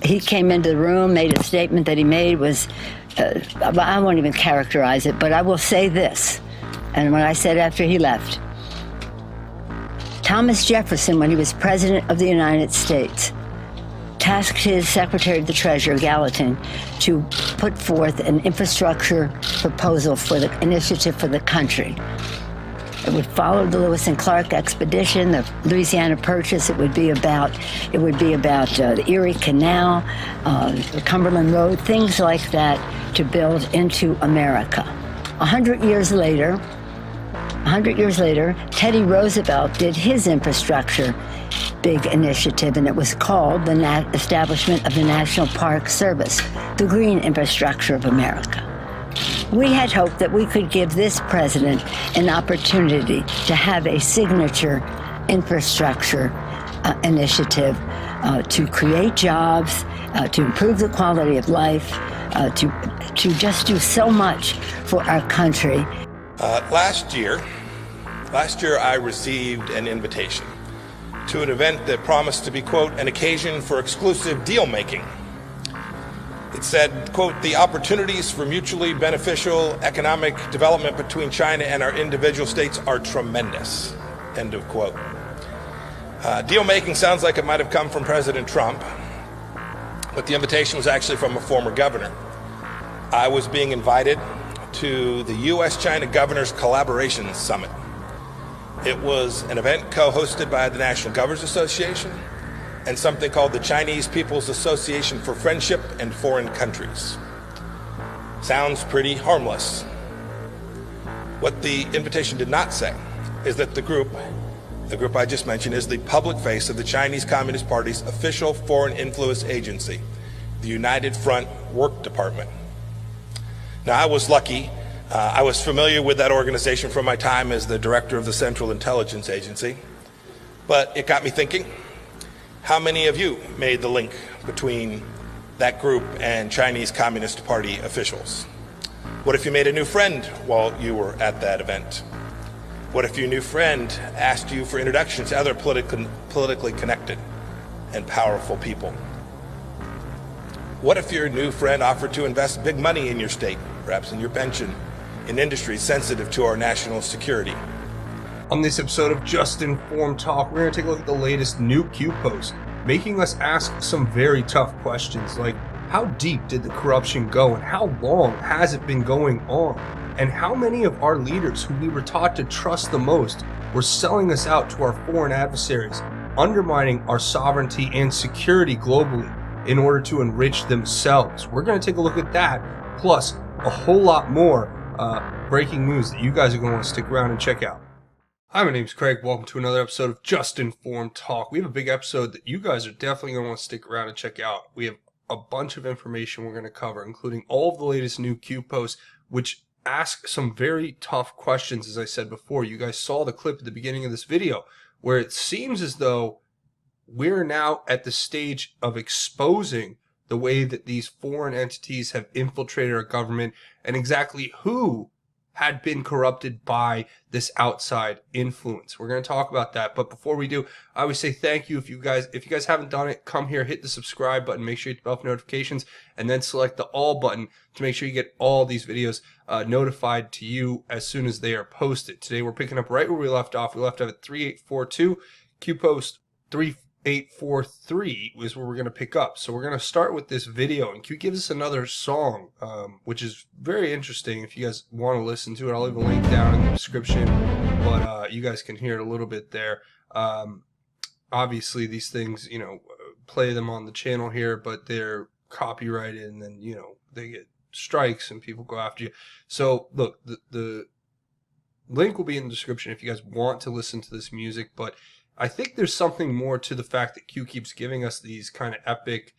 He came into the room, made a statement that he made was, I won't even characterize it, but I will say this, and what I said after he left. Thomas Jefferson, when he was President of the United States, tasked his Secretary of the Treasury, Gallatin, to put forth an infrastructure proposal for the initiative for the country. It would follow the Lewis and Clark expedition, the Louisiana Purchase. It would be about the Erie Canal, the Cumberland Road, things like that to build into America. 100 years later, Teddy Roosevelt did his infrastructure big initiative, and it was called the establishment of the National Park Service, the green infrastructure of America. We had hoped that we could give this president an opportunity to have a signature infrastructure initiative to create jobs, to improve the quality of life, to just do so much for our country. Last year I received an invitation to an event that promised to be, quote, an occasion for exclusive deal-making. It said, quote, the opportunities for mutually beneficial economic development between China and our individual states are tremendous, end of quote. Deal-making sounds like it might have come from President Trump, but the invitation was actually from a former governor. I was being invited to the U.S.-China Governors Collaboration Summit. It was an event co-hosted by the National Governors Association and something called the Chinese People's Association for Friendship and Foreign Countries. Sounds pretty harmless. What the invitation did not say is that the group I just mentioned, is the public face of the Chinese Communist Party's official foreign influence agency, the United Front Work Department. Now, I was lucky. I was familiar with that organization from my time as the director of the Central Intelligence Agency, but it got me thinking, how many of you made the link between that group and Chinese Communist Party officials? What if you made a new friend while you were at that event? What if your new friend asked you for introductions to other politically connected and powerful people? What if your new friend offered to invest big money in your state, perhaps in your pension, in industries sensitive to our national security? On this episode of Just Informed Talk, we're going to take a look at the latest new Q post, making us ask some very tough questions like, how deep did the corruption go and how long has it been going on? And how many of our leaders who we were taught to trust the most were selling us out to our foreign adversaries, undermining our sovereignty and security globally in order to enrich themselves? We're going to take a look at that, plus a whole lot more breaking news that you guys are going to want to stick around and check out. Hi, my name's Craig. Welcome to another episode of Just Informed Talk. We have a big episode that you guys are definitely going to want to stick around and check out. We have a bunch of information we're going to cover, including all of the latest new Q posts, which ask some very tough questions. As I said before, you guys saw the clip at the beginning of this video where it seems as though we're now at the stage of exposing the way that these foreign entities have infiltrated our government and exactly who had been corrupted by this outside influence. We're going to talk about that. But before we do, I always say thank you. If you guys haven't done it, come here, hit the subscribe button, make sure you turn off notifications, and then select the all button to make sure you get all these videos notified to you as soon as they are posted. Today we're picking up right where we left off. We left off at 3842. Q post 3843 is where we're going to pick up. So we're going to start with this video, and Q gives us another song, which is very interesting. If you guys want to listen to it, I'll leave a link down in the description, but you guys can hear it a little bit there. Obviously these things, you know, play them on the channel here, but they're copyrighted, and then, you know, they get strikes and people go after you. So look, the link will be in the description if you guys want to listen to this music, but I think there's something more to the fact that Q keeps giving us these kind of epic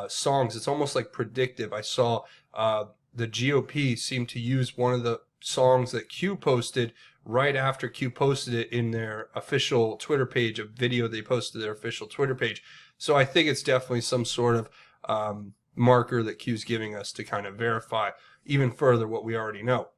songs. It's almost like predictive. I saw the GOP seem to use one of the songs that Q posted right after Q posted it in their official Twitter page, a video they posted to their official Twitter page. So I think it's definitely some sort of marker that Q's giving us to kind of verify even further what we already know.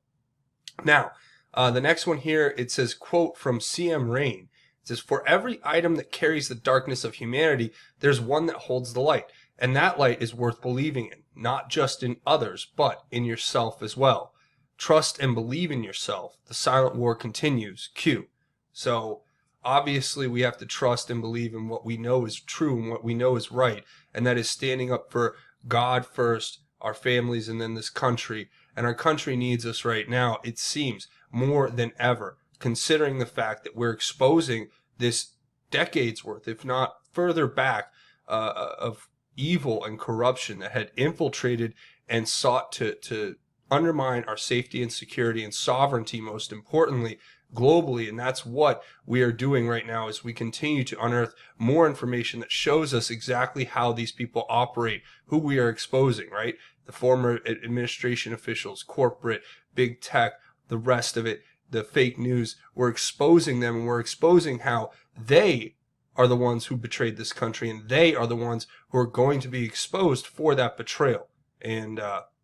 Now, the next one here, it says, quote from CM Rain. It says, for every item that carries the darkness of humanity, there's one that holds the light. And that light is worth believing in, not just in others, but in yourself as well. Trust and believe in yourself. The silent war continues. Q. So obviously we have to trust and believe in what we know is true and what we know is right. And that is standing up for God first, our families, and then this country. And our country needs us right now, it seems, more than ever, considering the fact that we're exposing this decades worth, if not further back, of evil and corruption that had infiltrated and sought to undermine our safety and security and sovereignty, most importantly, globally. And that's what we are doing right now as we continue to unearth more information that shows us exactly how these people operate, who we are exposing, right? The former administration officials, corporate, big tech, the rest of it, the fake news. We're exposing them, and we're exposing how they are the ones who betrayed this country, and they are the ones who are going to be exposed for that betrayal. And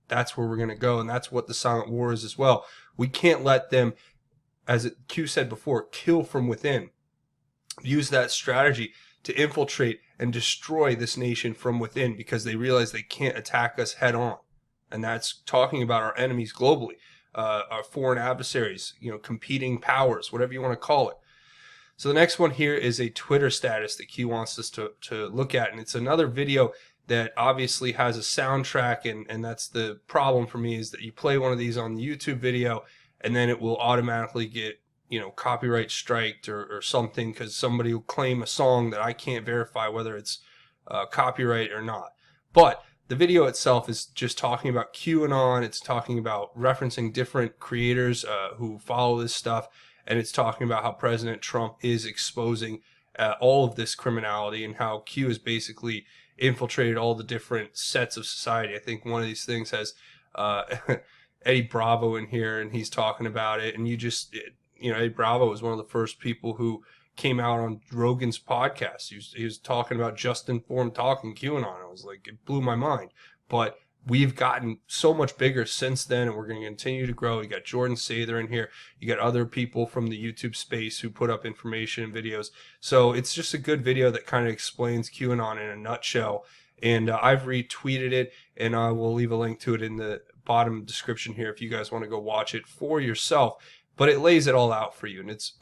that's where we're going to go, and that's what the silent war is as well. We can't let them, as Q said before, kill from within. Use that strategy to infiltrate and destroy this nation from within, because they realize they can't attack us head on. And that's talking about our enemies globally, our foreign adversaries, competing powers, whatever you want to call it. So the next one here is a Twitter status that Q wants us to look at. And it's another video that obviously has a soundtrack. And that's the problem for me, is that you play one of these on the YouTube video and then it will automatically get, copyright striked or something, because somebody will claim a song that I can't verify whether it's copyright or not. But the video itself is just talking about QAnon. It's talking about referencing different creators who follow this stuff. And it's talking about how President Trump is exposing all of this criminality, and how Q has basically infiltrated all the different sets of society. I think one of these things has Eddie Bravo in here, and he's talking about it. And Eddie Bravo was one of the first people who came out on Rogan's podcast. He was talking about JUSTINFORMED talking QAnon. I was like, it blew my mind. But we've gotten so much bigger since then, and we're going to continue to grow. You got Jordan Sather in here. You got other people from the YouTube space who put up information and videos. So it's just a good video that kind of explains QAnon in a nutshell. And I've retweeted it, and I will leave a link to it in the bottom description here if you guys want to go watch it for yourself. But it lays it all out for you, and it's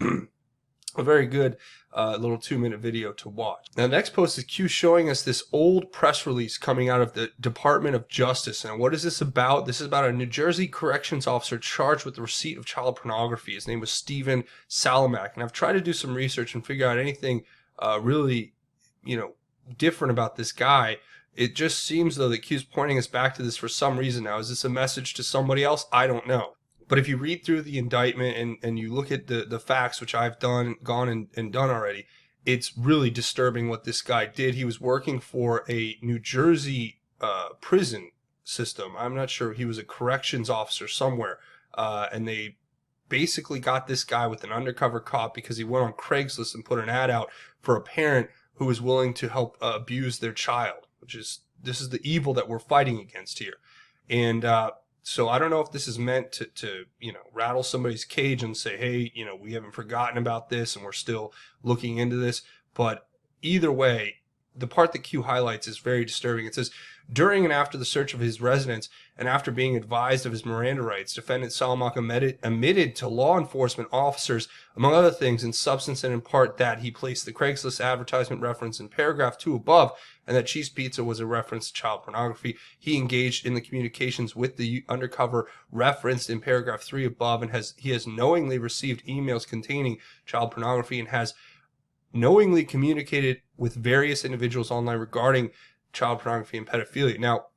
a very good little 2-minute video to watch. Now, the next post is Q showing us this old press release coming out of the Department of Justice. And what is this about? This is about a New Jersey corrections officer charged with the receipt of child pornography. His name was Stephen Salamak. And I've tried to do some research and figure out anything really, different about this guy. It just seems, though, that Q's pointing us back to this for some reason now. Is this a message to somebody else? I don't know. But if you read through the indictment and you look at the facts, which I've gone and done already, it's really disturbing what this guy did. He was working for a New Jersey prison system. I'm not sure. He was a corrections officer somewhere. And they basically got this guy with an undercover cop because he went on Craigslist and put an ad out for a parent who was willing to help abuse their child, this is the evil that we're fighting against here. And so I don't know if this is meant to rattle somebody's cage and say, hey, we haven't forgotten about this and we're still looking into this. But either way, the part that Q highlights is very disturbing. It says, during and after the search of his residence and after being advised of his Miranda rights, defendant Salamak admitted to law enforcement officers, among other things, in substance and in part, that he placed the Craigslist advertisement reference in paragraph 2 above, and that cheese pizza was a reference to child pornography. He engaged in the communications with the undercover referenced in paragraph 3 above, and he has knowingly received emails containing child pornography and has knowingly communicated with various individuals online regarding child pornography and pedophilia. Now,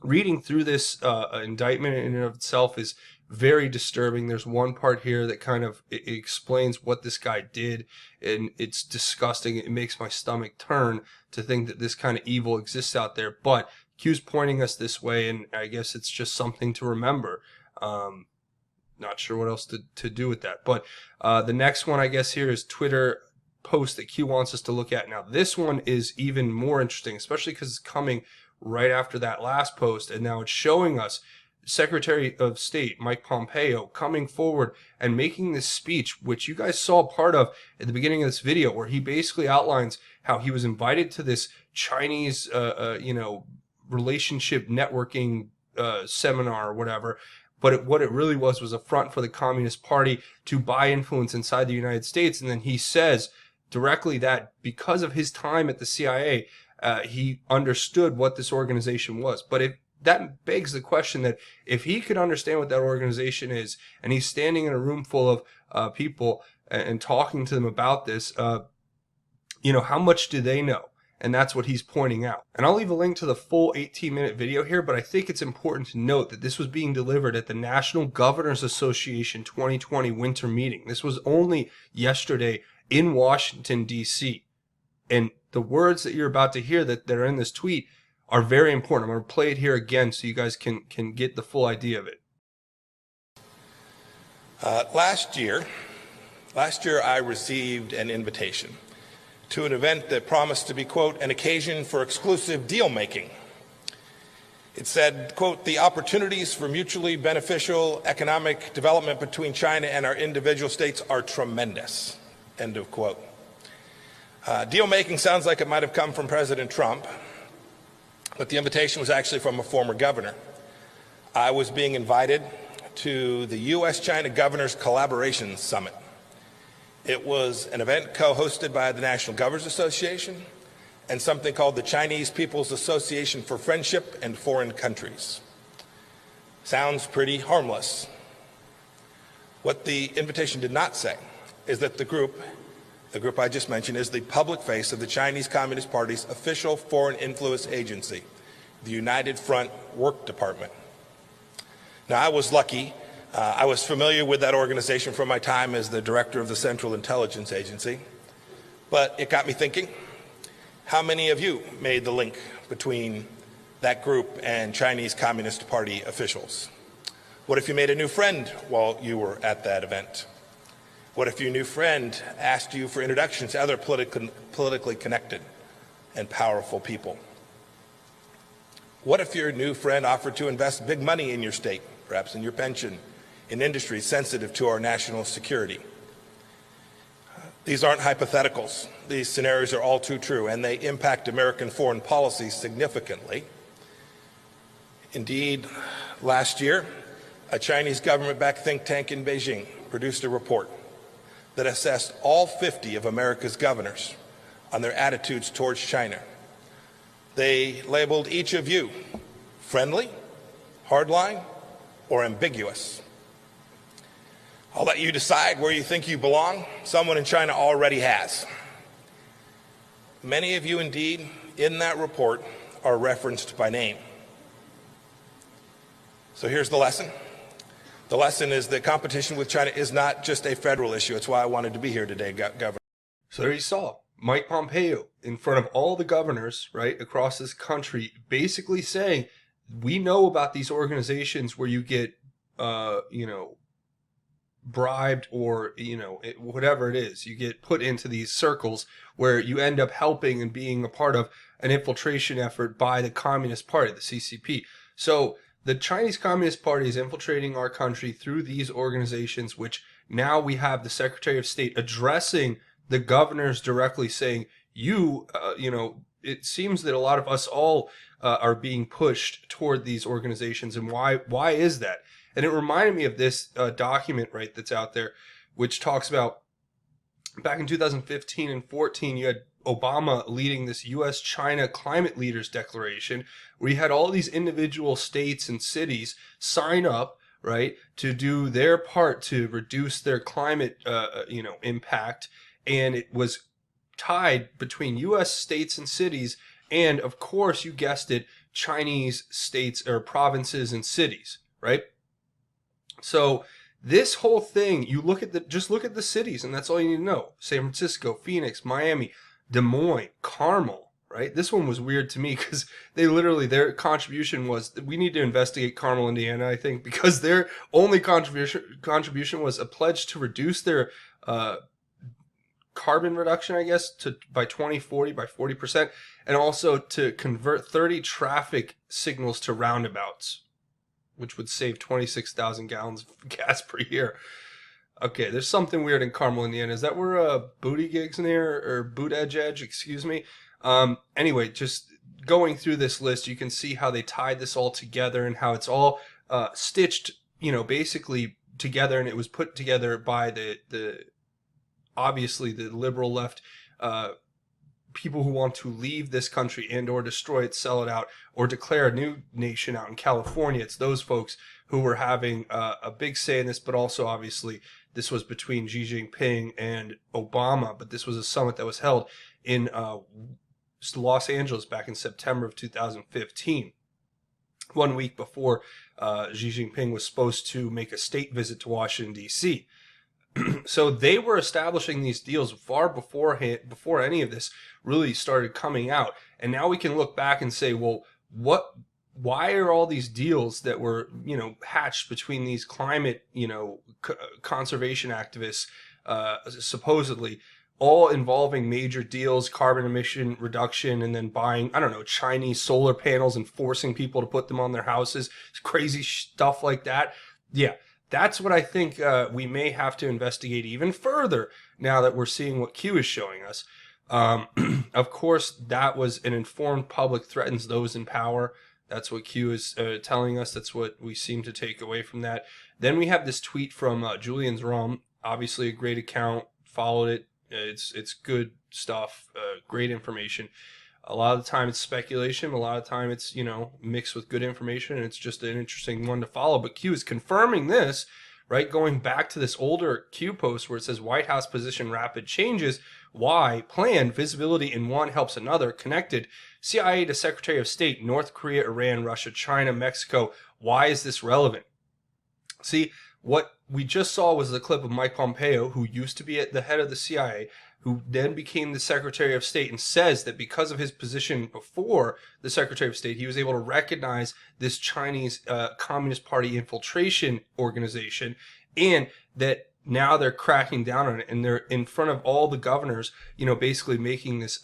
reading through this indictment in and of itself is very disturbing. There's one part here that kind of it explains what this guy did, and it's disgusting. It makes my stomach turn to think that this kind of evil exists out there. But Q's pointing us this way, and I guess it's just something to remember. Not sure what else to do with that. But the next one, I guess, here is Twitter post that Q wants us to look at. Now, this one is even more interesting, especially because it's coming right after that last post, and now it's showing us Secretary of State Mike Pompeo coming forward and making this speech, which you guys saw part of at the beginning of this video, where he basically outlines how he was invited to this Chinese, relationship networking seminar or whatever. But what it really was a front for the Communist Party to buy influence inside the United States. And then he says directly that because of his time at the CIA, he understood what this organization was. But that begs the question that if he could understand what that organization is, and he's standing in a room full of people and talking to them about this, how much do they know? And that's what he's pointing out. And I'll leave a link to the full 18-minute video here, but I think it's important to note that this was being delivered at the National Governors Association 2020 winter meeting. This was only yesterday in Washington, D.C. And the words that you're about to hear that are in this tweet are very important. I'm going to play it here again so you guys can get the full idea of it. Last year, I received an invitation to an event that promised to be, quote, an occasion for exclusive deal-making. It said, quote, the opportunities for mutually beneficial economic development between China and our individual states are tremendous, end of quote. Deal-making sounds like it might have come from President Trump, but the invitation was actually from a former governor. I was being invited to the U.S.-China Governors Collaboration Summit. It was an event co-hosted by the National Governors Association and something called the Chinese People's Association for Friendship and Foreign Countries. Sounds pretty harmless. What the invitation did not say is that the group I just mentioned, is the public face of the Chinese Communist Party's official foreign influence agency, the United Front Work Department. Now, I was lucky. I was familiar with that organization from my time as the director of the Central Intelligence Agency, but it got me thinking, how many of you made the link between that group and Chinese Communist Party officials? What if you made a new friend while you were at that event? What if your new friend asked you for introductions to other politically connected and powerful people? What if your new friend offered to invest big money in your state, perhaps in your pension, in industries sensitive to our national security? These aren't hypotheticals. These scenarios are all too true, and they impact American foreign policy significantly. Indeed, last year, a Chinese government-backed think tank in Beijing produced a report that assessed all 50 of America's governors on their attitudes towards China. They labeled each of you friendly, hardline, or ambiguous. I'll let you decide where you think you belong. Someone in China already has. Many of you, indeed, in that report are referenced by name. So here's the lesson. The lesson is that competition with China is not just a federal issue. It's why I wanted to be here today, Governor. So there you saw Mike Pompeo in front of all the governors, right, across this country, basically saying, we know about these organizations where you get, bribed or, whatever it is, you get put into these circles where you end up helping and being a part of an infiltration effort by the Communist Party, the CCP. So the Chinese Communist Party is infiltrating our country through these organizations, which now we have the Secretary of State addressing the governors directly, saying, it seems that a lot of us all are being pushed toward these organizations. And why is that? And it reminded me of this document, right, that's out there, which talks about back in 2015 and 14, you had Obama leading this U.S.-China Climate Leaders Declaration, where you had all these individual states and cities sign up, right, to do their part to reduce their climate, impact. And it was tied between U.S. states and cities and, of course, you guessed it, Chinese states or provinces and cities, right? So this whole thing, just look at the cities, and that's all you need to know. San Francisco, Phoenix, Miami, Des Moines, Carmel, right? This one was weird to me because their contribution was, we need to investigate Carmel, Indiana, I think, because their only contribution was a pledge to reduce their carbon reduction, I guess, by 2040 by 40%, and also to convert 30 traffic signals to roundabouts. which would save 26,000 gallons of gas per year. Okay, there's something weird in Carmel, Indiana. Is that where Booty Gigs near, or Boot Edge, excuse me? Anyway, just going through this list, you can see how they tied this all together and how it's all stitched, basically together, and it was put together by the obviously the liberal left people who want to leave this country and or destroy it, sell it out, or declare a new nation out in California. It's those folks who were having a big say in this, but also obviously this was between Xi Jinping and Obama, but this was a summit that was held in Los Angeles back in September of 2015, 1 week before Xi Jinping was supposed to make a state visit to Washington, D.C. So they were establishing these deals far before any of this really started coming out. And now we can look back and say, well, why are all these deals that were, hatched between these climate, conservation activists, supposedly, all involving major deals, carbon emission reduction, and then buying, Chinese solar panels and forcing people to put them on their houses, crazy stuff like that. Yeah, that's what I think we may have to investigate even further now that we're seeing what Q is showing us. Of course, that was an informed public threatens those in power. That's what Q is telling us. That's what we seem to take away from that. Then we have this tweet from Julian's Rum, obviously a great account, followed it. It's good stuff, great information. A lot of the time it's speculation. A lot of the time it's, mixed with good information, and it's just an interesting one to follow. But Q is confirming this, right? Going back to this older Q post where it says White House position rapid changes. Why? Planned visibility in one helps another. Connected. CIA to Secretary of State, North Korea, Iran, Russia, China, Mexico. Why is this relevant? See, what we just saw was the clip of Mike Pompeo, who used to be at the head of the CIA, who then became the Secretary of State, and says that because of his position before the Secretary of State, he was able to recognize this Chinese Communist Party infiltration organization, and that now they're cracking down on it, and they're in front of all the governors, basically making this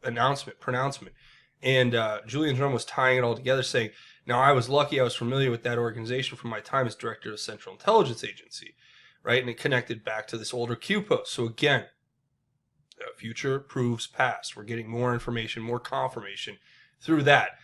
pronouncement. And Julian Drum was tying it all together, saying, now, I was lucky I was familiar with that organization from my time as director of the Central Intelligence Agency, right? And it connected back to this older Q post. So again, future proves past. We're getting more information, more confirmation through that.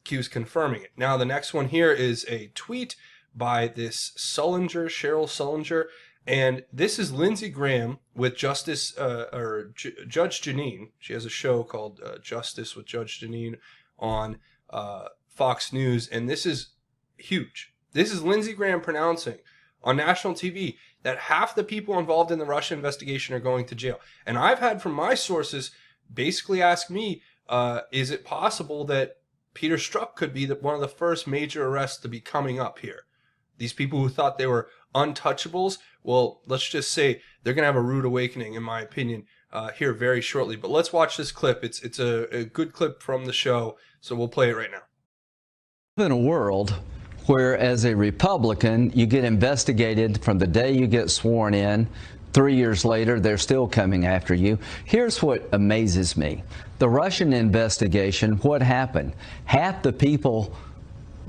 Q's confirming it. Now, the next one here is a tweet by this Cheryl Sullinger. And this is Lindsey Graham with Judge Jeanine. She has a show called Justice with Judge Jeanine on Fox News, and this is huge. This is Lindsey Graham pronouncing on national TV that half the people involved in the Russia investigation are going to jail. And I've had from my sources basically ask me, is it possible that Peter Strzok could be one of the first major arrests to be coming up here? These people who thought they were untouchables, well, let's just say they're going to have a rude awakening, in my opinion, here very shortly. But let's watch this clip. It's a good clip from the show, so we'll play it right now. In a world where, as a Republican, you get investigated from the day you get sworn in, 3 years later, they're still coming after you. Here's what amazes me. The Russian investigation, what happened? Half the people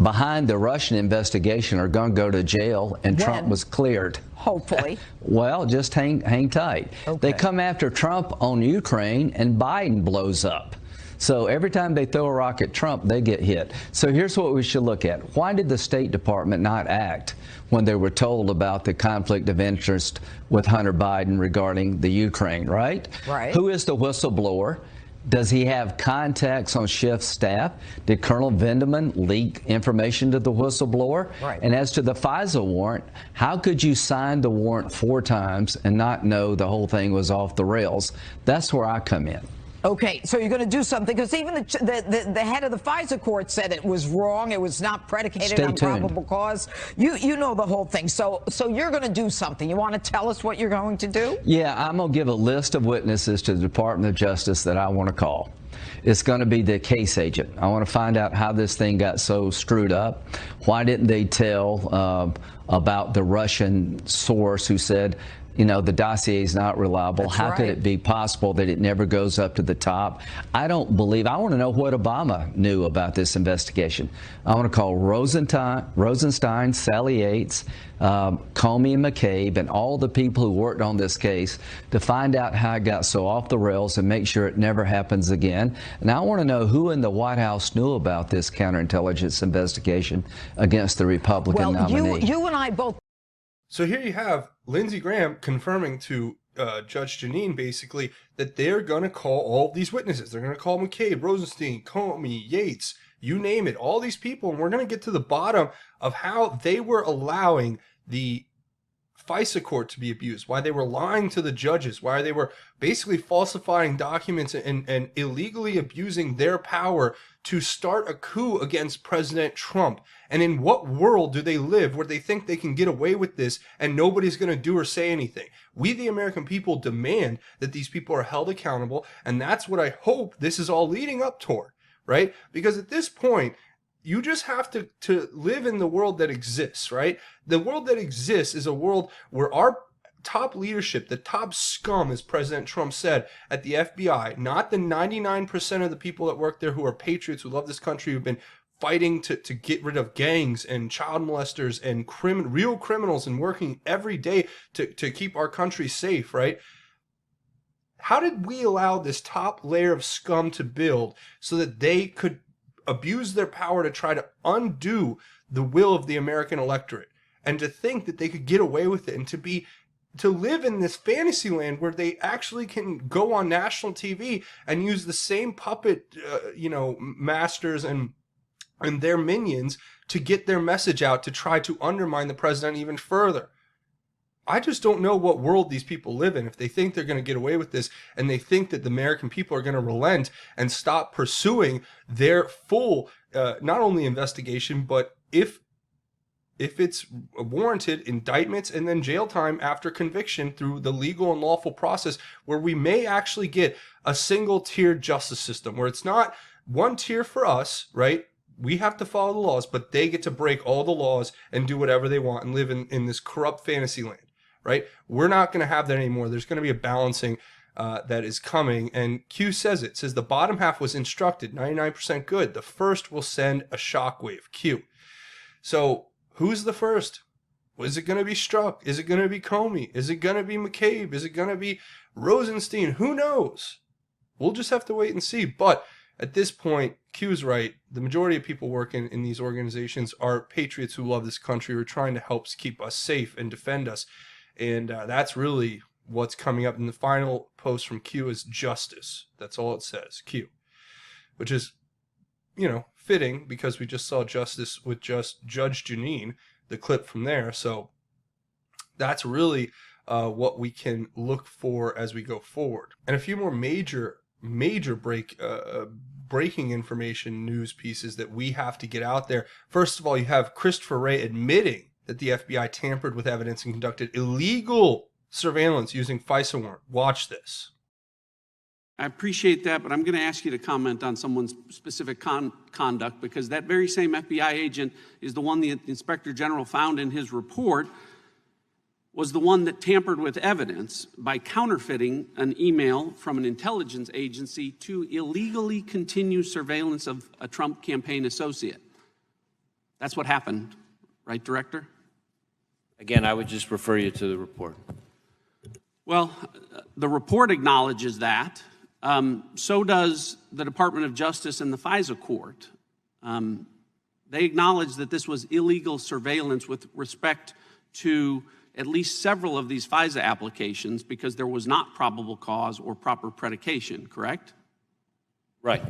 behind the Russian investigation are going to go to jail, and Trump was cleared. Hopefully. Well, just hang tight. Okay. They come after Trump on Ukraine, and Biden blows up. So every time they throw a rock at Trump, they get hit. So here's what we should look at. Why did the State Department not act when they were told about the conflict of interest with Hunter Biden regarding the Ukraine, right? Right. Who is the whistleblower? Does he have contacts on Schiff's staff? Did Colonel Vindeman leak information to the whistleblower? Right. And as to the FISA warrant, how could you sign the warrant 4 times and not know the whole thing was off the rails? That's where I come in. Okay, so you're going to do something, because even the head of the FISA court said it was wrong. It was not predicated on probable cause. You know the whole thing. So you're going to do something. You want to tell us what you're going to do? Yeah, I'm going to give a list of witnesses to the Department of Justice that I want to call. It's going to be the case agent. I want to find out how this thing got so screwed up. Why didn't they tell about the Russian source who said, you know, the dossier is not reliable. That's How could right. it be possible that it never goes up to the top? I want to know what Obama knew about this investigation. I want to call Rosenstein, Sally Yates, Comey and McCabe, and all the people who worked on this case to find out how it got so off the rails and make sure it never happens again. And I want to know who in the White House knew about this counterintelligence investigation against the Republican nominee. You and I both. So here you have Lindsey Graham confirming to Judge Jeanine basically that they're going to call all these witnesses. They're going to call McCabe, Rosenstein, Comey, Yates, you name it, all these people. And we're going to get to the bottom of how they were allowing the FISA court to be abused, why they were lying to the judges, why they were basically falsifying documents and illegally abusing their power to start a coup against President Trump. And in what world do they live where they think they can get away with this and nobody's going to do or say anything? We, the American people, demand that these people are held accountable, and that's what I hope this is all leading up toward, right? Because at this point, you just have to live in the world that exists, right? The world that exists is a world where our top leadership, the top scum, as President Trump said, at the FBI, not the 99% of the people that work there who are patriots, who love this country, who've been fighting to get rid of gangs and child molesters and real criminals and working every day to keep our country safe, right? How did we allow this top layer of scum to build so that they could abuse their power to try to undo the will of the American electorate, and to think that they could get away with it, and to live in this fantasy land where they actually can go on national TV and use the same puppet, masters and their minions to get their message out to try to undermine the president even further. I just don't know what world these people live in if they think they're going to get away with this, and they think that the American people are going to relent and stop pursuing their full, not only investigation, but if it's warranted, indictments and then jail time after conviction through the legal and lawful process, where we may actually get a single-tiered justice system where it's not one tier for us, right? We have to follow the laws, but they get to break all the laws and do whatever they want and live in this corrupt fantasy land. Right? We're not going to have that anymore. There's going to be a balancing that is coming. And Q says it. Says the bottom half was instructed, 99% good. The first will send a shockwave. Q. So who's the first? Is it going to be Strzok? Is it going to be Comey? Is it going to be McCabe? Is it going to be Rosenstein? Who knows? We'll just have to wait and see. But at this point, Q's right. The majority of people working in these organizations are patriots who love this country, who are trying to help keep us safe and defend us. And that's really what's coming up. In the final post from Q is justice. That's all it says, Q. Which is, fitting because we just saw justice with Judge Jeanine, the clip from there. So that's really what we can look for as we go forward. And a few more major breaking information news pieces that we have to get out there. First of all, you have Christopher Wray admitting that the FBI tampered with evidence and conducted illegal surveillance using FISA warrant. Watch this. I appreciate that, but I'm going to ask you to comment on someone's specific conduct, because that very same FBI agent is the one the Inspector General found in his report was the one that tampered with evidence by counterfeiting an email from an intelligence agency to illegally continue surveillance of a Trump campaign associate. That's what happened, right, Director? Again, I would just refer you to the report. Well, the report acknowledges that. So does the Department of Justice and the FISA court. They acknowledge that this was illegal surveillance with respect to at least several of these FISA applications because there was not probable cause or proper predication, correct? Right.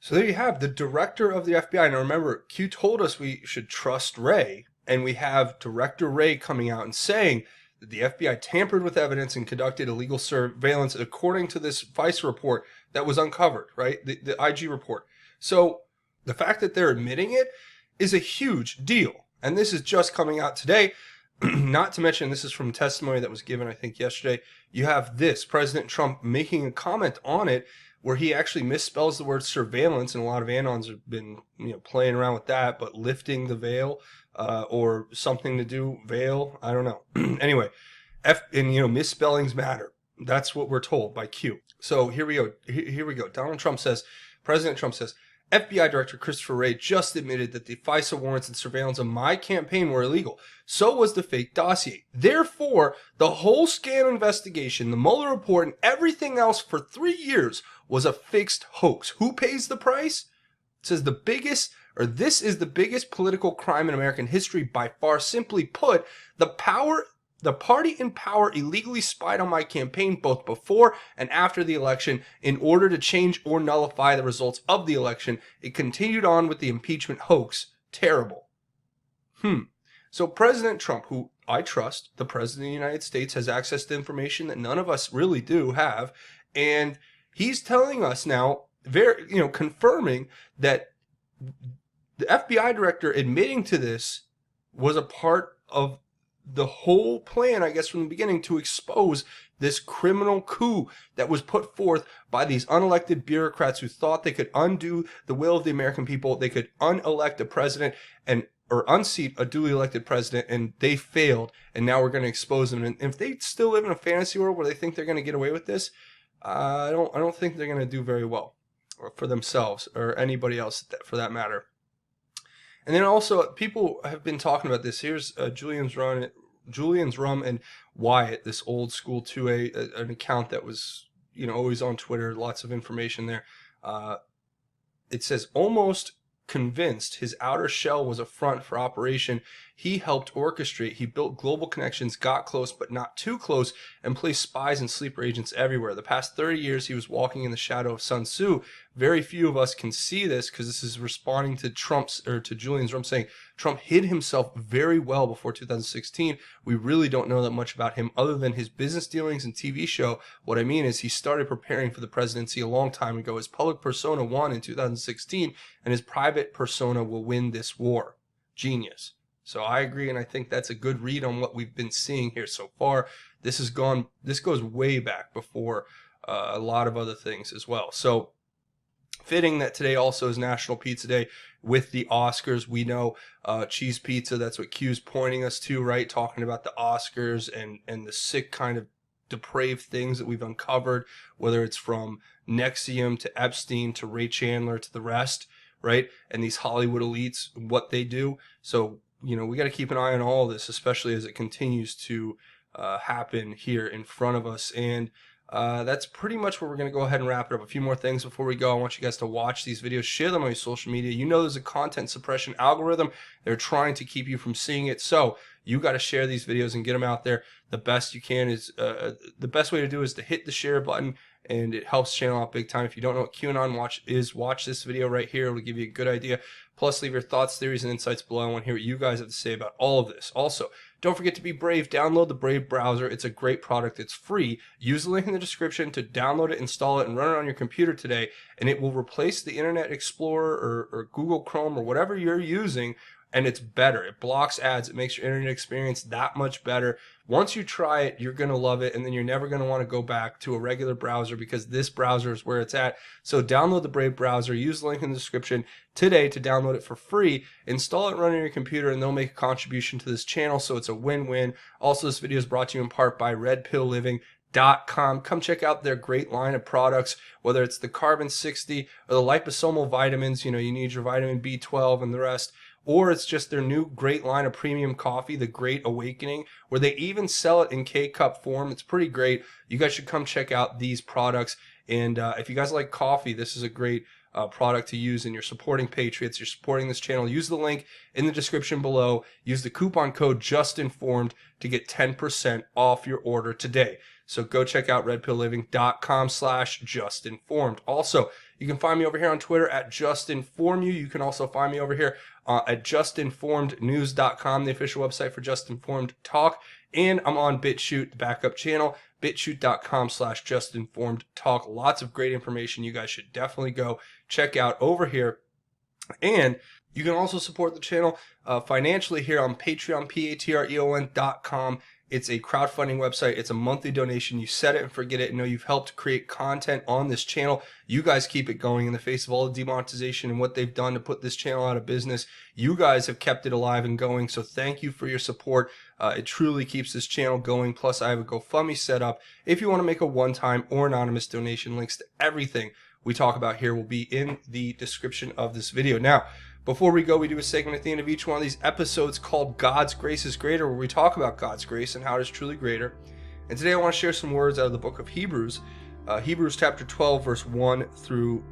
So there you have the director of the FBI. Now remember, Q told us we should trust Wray, and we have Director Wray coming out and saying that the FBI tampered with evidence and conducted illegal surveillance according to this FISA report that was uncovered, right? The IG report. So the fact that they're admitting it is a huge deal. And this is just coming out today. Not to mention, this is from testimony that was given, I think, yesterday. You have this, President Trump making a comment on it where he actually misspells the word surveillance, and a lot of anons have been playing around with that, but lifting the veil or something to do, veil, I don't know. Anyway, misspellings matter. That's what we're told by Q. So here we go. Here we go. President Trump says, FBI Director Christopher Wray just admitted that the FISA warrants and surveillance of my campaign were illegal. So was the fake dossier. Therefore, the whole scam investigation, the Mueller report, and everything else for 3 years was a fixed hoax. Who pays the price? It says this is the biggest political crime in American history by far. Simply put, the party in power illegally spied on my campaign both before and after the election in order to change or nullify the results of the election. It continued on with the impeachment hoax. Terrible. So President Trump, who I trust, the President of the United States, has access to information that none of us really do have, and he's telling us now, confirming that the FBI director admitting to this was a part of the whole plan, I guess, from the beginning to expose this criminal coup that was put forth by these unelected bureaucrats who thought they could undo the will of the American people. They could unelect a president or unseat a duly elected president, and they failed. And now we're going to expose them. And if they still live in a fantasy world where they think they're going to get away with this, I don't think they're going to do very well for themselves or anybody else for that matter. And then also, people have been talking about this. Here's Julian's Rum and Wyatt, this old school 2A, an account that was, always on Twitter, lots of information there. It says, almost convinced his outer shell was a front for operation he helped orchestrate. He built global connections, got close but not too close, and placed spies and sleeper agents everywhere. The past 30 years he was walking in the shadow of Sun Tzu. Very few of us can see this because this is responding to Julian's Rum saying Trump hid himself very well before 2016. We really don't know that much about him other than his business dealings and TV show. What I mean is he started preparing for the presidency a long time ago. His public persona won in 2016, and his private persona will win this war. Genius. So I agree, and I think that's a good read on what we've been seeing here so far. This goes way back before a lot of other things as well. So fitting that today also is National Pizza Day with the Oscars. We know cheese pizza, that's what Q's pointing us to, right? Talking about the Oscars and the sick kind of depraved things that we've uncovered, whether it's from Nexium to Epstein to Ray Chandler to the rest, right? And these Hollywood elites, what they do. So we got to keep an eye on all of this, especially as it continues to happen here in front of us. And that's pretty much where we're going to go ahead and wrap it up. A few more things before we go. I want you guys to watch these videos, share them on your social media. There's a content suppression algorithm. They're trying to keep you from seeing it. So you got to share these videos and get them out there the best you can. The best way to do is to hit the share button, and it helps the channel out big time. If you don't know what QAnon is, watch this video right here. It'll give you a good idea. Plus, leave your thoughts, theories, and insights below. I want to hear what you guys have to say about all of this. Also, don't forget to be brave. Download the Brave browser. It's a great product. It's free. Use the link in the description to download it, install it, and run it on your computer today. And it will replace the Internet Explorer or Google Chrome or whatever you're using. And it's better. It blocks ads. It makes your internet experience that much better. Once you try it, you're going to love it, and then you're never going to want to go back to a regular browser because this browser is where it's at. So download the Brave browser. Use the link in the description today to download it for free. Install it and run it on your computer, and they'll make a contribution to this channel, so it's a win-win. Also, this video is brought to you in part by RedPillLiving.com. Come check out their great line of products, whether it's the Carbon 60 or the liposomal vitamins. You need your vitamin B12 and the rest. Or it's just their new great line of premium coffee, the Great Awakening, where they even sell it in K-Cup form. It's pretty great. You guys should come check out these products. And if you guys like coffee, this is a great product to use, and you're supporting Patriots. You're supporting this channel. Use the link in the description below. Use the coupon code JUSTINFORMED to get 10% off your order today. So go check out redpillliving.com/justinformed. Also, you can find me over here on Twitter at JustinFormYou. You can also find me over here at justinformednews.com, the official website for Just Informed Talk. And I'm on BitChute, the backup channel, bitchute.com/justinformedtalk. Lots of great information you guys should definitely go check out over here. And you can also support the channel financially here on Patreon, patreon.com. It's a crowdfunding website. It's a monthly donation. You set it and forget it. Know you've helped create content on this channel. You guys keep it going in the face of all the demonetization and what they've done to put this channel out of business. You guys have kept it alive and going. So thank you for your support. It truly keeps this channel going. Plus, I have a GoFundMe set up. If you want to make a one-time or anonymous donation, links to everything we talk about here will be in the description of this video. Now, before we go, we do a segment at the end of each one of these episodes called God's Grace is Greater, where we talk about God's grace and how it is truly greater. And today I want to share some words out of the book of Hebrews, Hebrews chapter 12, verse 1 through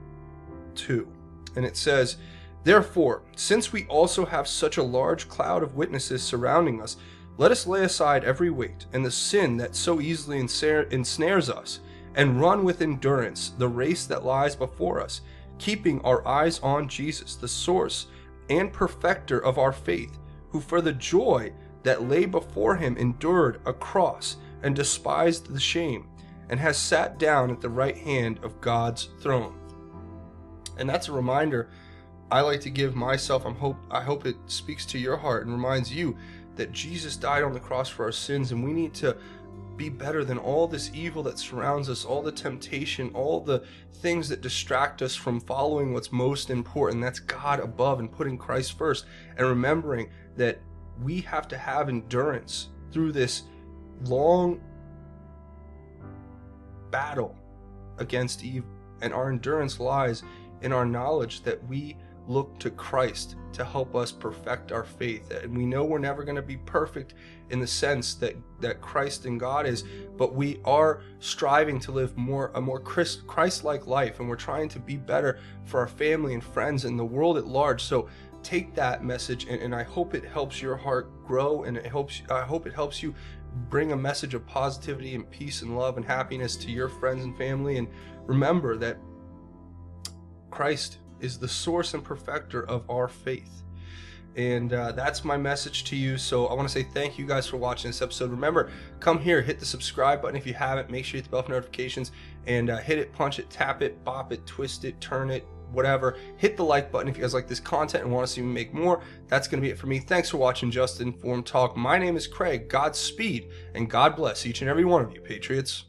2. And it says, "Therefore, since we also have such a large cloud of witnesses surrounding us, let us lay aside every weight and the sin that so easily ensnares us, and run with endurance the race that lies before us, keeping our eyes on Jesus, the source and perfecter of our faith, who for the joy that lay before him endured a cross and despised the shame, and has sat down at the right hand of God's throne." And that's a reminder I like to give myself. I hope it speaks to your heart and reminds you that Jesus died on the cross for our sins, and we need to be better than all this evil that surrounds us, all the temptation, all the things that distract us from following what's most important. That's God above and putting Christ first, and remembering that we have to have endurance through this long battle against evil. And our endurance lies in our knowledge that we look to Christ to help us perfect our faith. And we know we're never going to be perfect in the sense that Christ and God is, but we are striving to live a more Christ-like life, and we're trying to be better for our family and friends and the world at large. So take that message, and I hope it helps your heart grow, and I hope it helps you bring a message of positivity and peace and love and happiness to your friends and family. And remember that Christ is the source and perfecter of our faith. And that's my message to you. So I want to say thank you guys for watching this episode. Remember, come here, hit the subscribe button if you haven't. Make sure you hit the bell for notifications, and hit it, punch it, tap it, bop it, twist it, turn it, whatever. Hit the like button if you guys like this content and want to see me make more. That's going to be it for me. Thanks for watching Just Informed Talk. My name is Craig. Godspeed and God bless each and every one of you, Patriots.